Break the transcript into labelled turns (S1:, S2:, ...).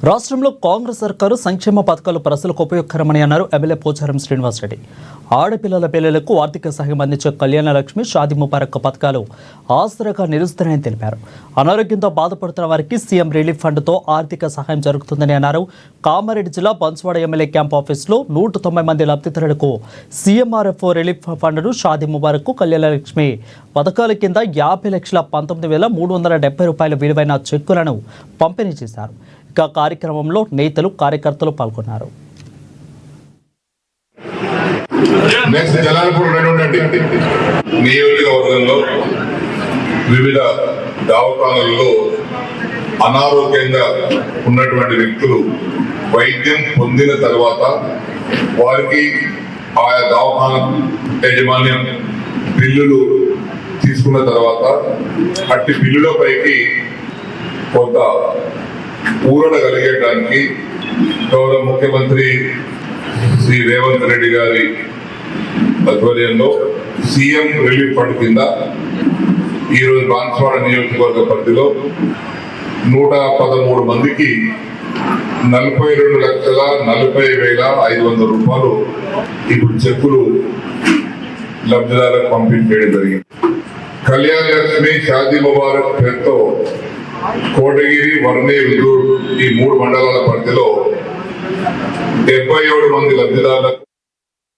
S1: రాష్ట్రంలో కాంగ్రెస్ సర్కారు సంక్షేమ పథకాలు ప్రజలకు ఉపయోగకరమని అన్నారు ఎమ్మెల్యే పోచారం శ్రీనివాసరెడ్డి. ఆడపిల్లల పిల్లలకు ఆర్థిక సహాయం అందించే కళ్యాణ లక్ష్మి, షాదీ ముబారక్ పథకాలు ఆసరాగా నిలుస్తున్నాయని తెలిపారు. అనారోగ్యంతో బాధపడుతున్న వారికి సీఎం రిలీఫ్ ఫండ్తో ఆర్థిక సహాయం జరుగుతుందని అన్నారు. కామారెడ్డి జిల్లా బన్స్వాడ ఎమ్మెల్యే క్యాంప్ ఆఫీసులో 190 మంది లబ్ధిదారులకు సీఎంఆర్ఎఫ్ రిలీఫ్ ఫండ్ను, షాదీ ముబారక్, కళ్యాణ లక్ష్మి పథకాల కింద 50,19,370 రూపాయల విలువైన చెక్కులను పంపిణీ చేశారు. కార్యక్రమంలో నేతలు, కార్యకర్తలు పాల్గొన్నారు.
S2: నియోజకవర్గంలో వివిధ దవాఖానాల్లో అనారోగ్యంగా ఉన్నటువంటి వ్యక్తులు వైద్యం పొందిన తర్వాత వారికి ఆయా దవాఖాన యాజమాన్యం బిల్లులు తీసుకున్న తర్వాత అట్టి బిల్లుల పైకి కొంత ఊరట కలిగేయడానికి గౌరవ ముఖ్యమంత్రి శ్రీ రేవంత్ రెడ్డి గారి ఆధ్వర్యంలో సీఎం రిలీఫ్ ఫండ్ కింద ఈరోజు బాన్స్వాడ నియోజకవర్గ పరిధిలో 113 మందికి 42,40,500 రూపాయలు ఇప్పుడు చెక్కులు లబ్ధిదారులకు పంపిణీ చేయడం జరిగింది. కళ్యాణ లక్ష్మి, షాదీ ముబారక్ పేరుతో కోటగిరి, వర్ణి, రుదూర్ ఈ 3 మండలాల పరిధిలో 77 మంది లబ్ధిదారులకు